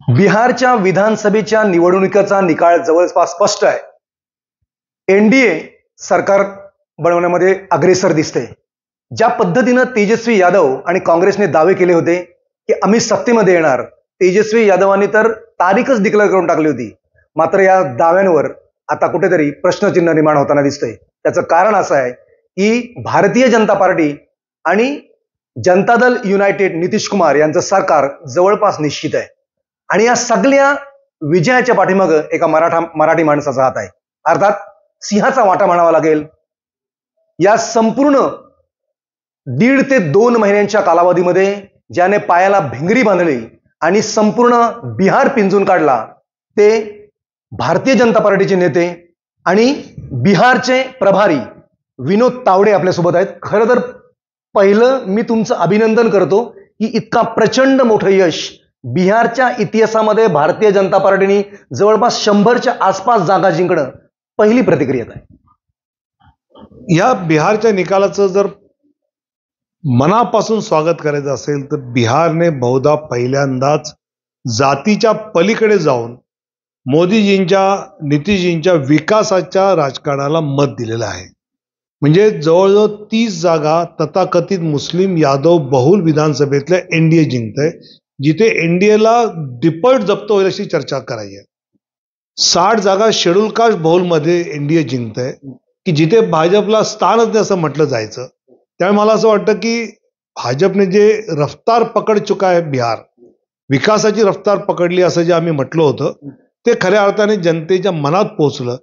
बिहारच्या विधानसभेच्या निवडणुकीचा निकाल जवळपास स्पष्ट आहे. एनडीए सरकार बनवण्यामध्ये अग्रेसर दिसते. ज्या पद्धतीनं तेजस्वी यादव आणि काँग्रेसने दावे केले होते की आम्ही सत्तेमध्ये येणार, तेजस्वी यादवांनी तर तारीखच डिक्लेअर करून टाकली होती. मात्र या दाव्यांवर आता कुठेतरी प्रश्नचिन्ह निर्माण होताना दिसतंय. त्याचं कारण असं आहे की भारतीय जनता पार्टी आणि जनता दल युनायटेड नितीश कुमार यांचं सरकार जवळपास निश्चित आहे. आणि या सगळ्या विजयाच्या पाठीमागं एका मराठी माणसाचा हात आहे. अर्थात सिंहाचा वाटा म्हणावा लागेल. या संपूर्ण 1.5 ते 2 महिन्यांच्या कालावधीमध्ये ज्याने पायाला भिंगरी बांधली आणि संपूर्ण बिहार पिंजून काढला, ते भारतीय जनता पार्टीचे नेते आणि बिहारचे प्रभारी विनोद तावडे आपल्यासोबत आहेत. खरं तर पहिलं मी तुमचं अभिनंदन करतो की इतका प्रचंड मोठं यश बिहारच्या इतिहासामध्ये भारतीय जनता पार्टीने जवळपास 100च्या आसपास जागा जिंकणं पहिली प्रतिक्रिया आहे. या बिहारच्या निकालाचं जर मनापासून स्वागत करायचं असेल तर बिहारने बहुधा पहिल्यांदाच जातीच्या पलीकडे जाऊन मोदीजींच्या नितीशजींच्या विकासाच्या राजकारणाला मत दिलेलं आहे. म्हणजे जवळजवळ 30 जागा तथाकथित मुस्लिम यादव बहुल विधानसभेतल्या एनडीए जिंकतंय, जिथे एनडीएला दिपट जप्त होईल अशी चर्चा करायची आहे. 60 जागा शेड्यूल कास्ट बहुलमध्ये एनडीए जिंकतंय की जिथे भाजपला स्थानच नाही असं म्हटलं जायचं. त्यामुळे मला असं वाटतं की भाजपने जे रफ्तार पकड चुका आहे, बिहार विकासाची रफ्तार पकडली असं जे आम्ही म्हटलं होतं, ते खऱ्या अर्थाने जनतेच्या मनात पोहोचलं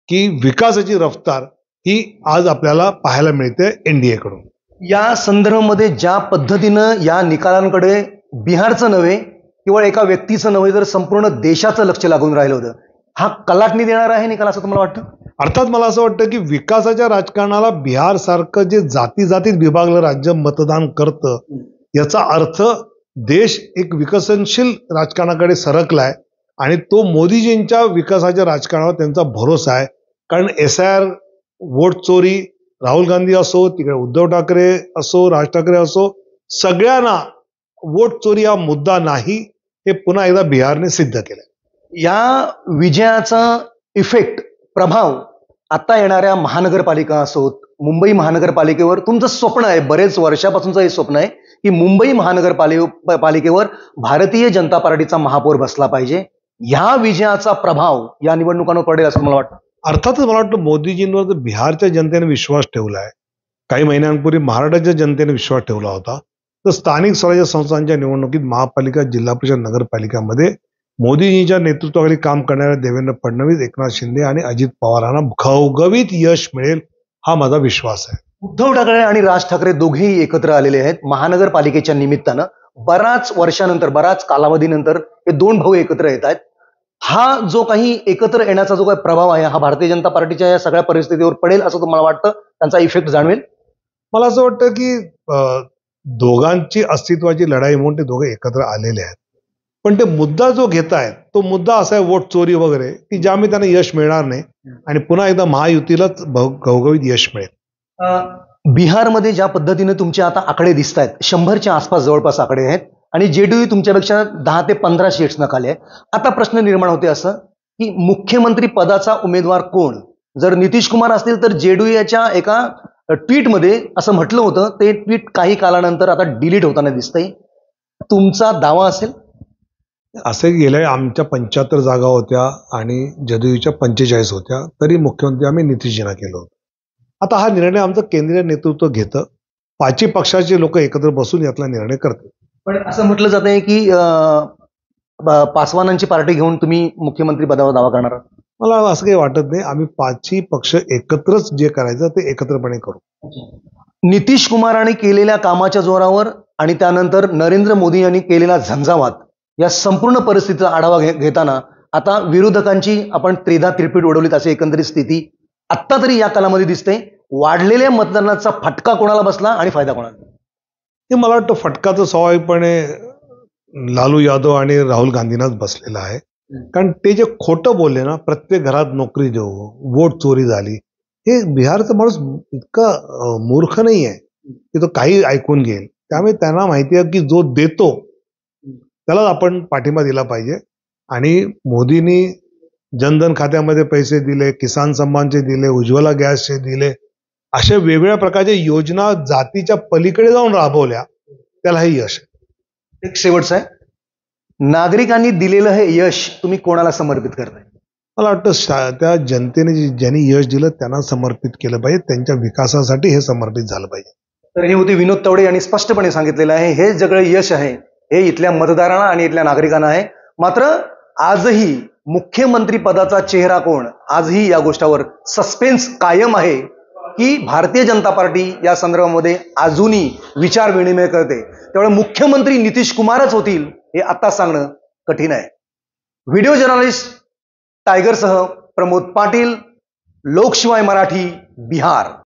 की विकासाची रफ्तार ही आज आपल्याला पाहायला मिळते एनडीए कडून. या संदर्भामध्ये ज्या पद्धतीनं या निकालांकडे बिहारचं नव्हे, केवळ एका व्यक्तीचं नव्हे, तर संपूर्ण देशाचं लक्ष लागून राहिलं होतं, हा कलाटणी देणार आहे निकाल असं तुम्हाला वाटतं? अर्थात मला असं वाटतं की विकासाच्या राजकारणाला बिहार सारखं जे जातीत विभागलं राज्य मतदान करतं, याचा अर्थ देश एक विकसनशील राजकारणाकडे सरकलाय आणि तो मोदीजींच्या विकासाच्या राजकारणावर त्यांचा भरोसा आहे. कारण SIR वोट चोरी, राहुल गांधी असो, तिकडे उद्धव ठाकरे असो, राज ठाकरे असो, सगळ्यांना वोट चोरी हा मुद्दा नाही, हे पुन्हा एकदा बिहारने सिद्ध केलं. या विजयाचा इफेक्ट, प्रभाव आता येणाऱ्या महानगरपालिका असोत, मुंबई महानगरपालिकेवर तुमचं स्वप्न आहे, बरेच वर्षापासूनचं हे स्वप्न आहे की मुंबई महानगरपालिकेवर भारतीय जनता पार्टीचा महापौर बसला पाहिजे. ह्या विजयाचा प्रभाव या निवडणुकांवर पडेल असं मला वाटतं. अर्थातच मला वाटतं मोदीजींवर जर बिहारच्या जनतेने विश्वास ठेवलाय, काही महिन्यांपूर्वी महाराष्ट्राच्या जनतेने विश्वास ठेवला होता, तर स्थानिक स्वराज्य संस्थांच्या निवडणुकीत महापालिका, जिल्हा परिषद, नगरपालिकामध्ये मोदीजींच्या नेतृत्वाखाली काम करणाऱ्या देवेंद्र फडणवीस, एकनाथ शिंदे आणि अजित पवारांना घवघवीत यश मिळेल, हा माझा विश्वास आहे. उद्धव ठाकरे आणि राज ठाकरे दोघेही एकत्र आलेले आहेत महानगरपालिकेच्या निमित्तानं. बराच वर्षानंतर, बराच कालावधीनंतर हे दोन भाऊ एकत्र येत आहेत. हा जो काही एकत्र येण्याचा जो काही प्रभाव आहे, हा भारतीय जनता पार्टीच्या या सगळ्या परिस्थितीवर पडेल असं तुम्हाला वाटतं? त्यांचा इफेक्ट जाणवेल? मला असं वाटतं की दोघांची अस्तित्वाची लढाई म्हणून ते दोघे एकत्र आलेले आहेत. पण ते मुद्दा जो घेतायत, तो मुद्दा असा आहे वोट चोरी वगैरे, की ज्यामुळे त्यांना यश मिळणार नाही आणि पुन्हा एकदा महायुतीलाच घवघवीत यश मिळेल. बिहारमध्ये ज्या पद्धतीने तुमचे आता आकडे दिसत आहेत, 100च्या आसपास जवळपास आकडे आहेत आणि जेडीयू तुमच्यापेक्षा 10 ते 15 सीट्स नकाले आहे. आता प्रश्न निर्माण होते असं की मुख्यमंत्री पदाचा उमेदवार कोण? जर नितीश कुमार असतील तर जेडीयूच्या एका ट्विटमध्ये असं म्हटलं होतं, ते ट्विट काही कालानंतर आता डिलीट होताना दिसतंय. तुमचा दावा असेल? असे गेल्या आमच्या 75 जागा होत्या आणि जेडीयूच्या 45 होत्या, तरी मुख्यमंत्री आम्ही नितीशजींना केलं होतं. आता हा निर्णय आमचं केंद्रीय नेतृत्व घेतं, 5 पक्षाचे लोक एकत्र बसून यातला निर्णय करतात. पण असं म्हटलं जात आहे की पासवानांची पार्टी घेऊन तुम्ही मुख्यमंत्री पदावर दावा करणार आहात? मला असं काही वाटत नाही. आम्ही 5 पक्ष एकत्रच जे करायचं ते एकत्रपणे करू. नितीश कुमारांनी केलेल्या कामाच्या जोरावर आणि त्यानंतर नरेंद्र मोदी यांनी केलेला झंझावात, या संपूर्ण परिस्थितीचा आढावा घेताना आता विरोधकांची आपण त्रेधा तिरपीट उडवलीत अशी एकंदरीत स्थिती आत्ता तरी या कालामध्ये दिसते. वाढलेल्या मतदानाचा फटका कोणाला बसला आणि फायदा कोणाला? हे मला वाटतं फटका तर स्वाभाविकपणे लालू यादव आणि राहुल गांधींनाच बसलेला आहे. कारण ते जे खोटं बोलले ना, प्रत्येक घरात नोकरी देऊ, वोट चोरी झाली, हे बिहारचा माणूस इतका मूर्ख नाही आहे की तो काही ऐकून घेईल. त्यामुळे त्यांना माहिती आहे की जो देतो त्याला आपण पाठिंबा दिला पाहिजे. आणि मोदींनी जनधन खात्यामध्ये पैसे दिले, किसान सन्मानचे दिले, उज्ज्वला गॅसचे दिले, अशा वेगवेगळ्या प्रकारच्या योजना जातीच्या पलीकडे जाऊन राबवल्या, त्याला हे यश आहे. एक शेवटचं आहे, नागरिकांनी दिलेलं हे यश तुम्ही कोणाला समर्पित करताय? मला वाटतं त्या जनतेने ज्यांनी यश दिलं त्यांना समर्पित केलं पाहिजे, त्यांच्या विकासासाठी हे समर्पित झालं पाहिजे. तर हे होते विनोद तावडे यांनी स्पष्टपणे सांगितलेलं आहे, हे सगळं यश आहे हे इथल्या मतदारांना आणि इथल्या नागरिकांना आहे. मात्र आजही मुख्यमंत्री पदाचा चेहरा कोण, आजही या गोष्टीवर सस्पेन्स कायम आहे की भारतीय जनता पार्टी या संदर्भामध्ये अजूनही विचार विनिमय करते. त्यामुळे मुख्यमंत्री नितीश कुमारच होतील हे आता सांगणं कठीण आहे. व्हिडिओ जर्नलिस्ट टायगरसह प्रमोद पाटील, लोकशिवाय मराठी, बिहार.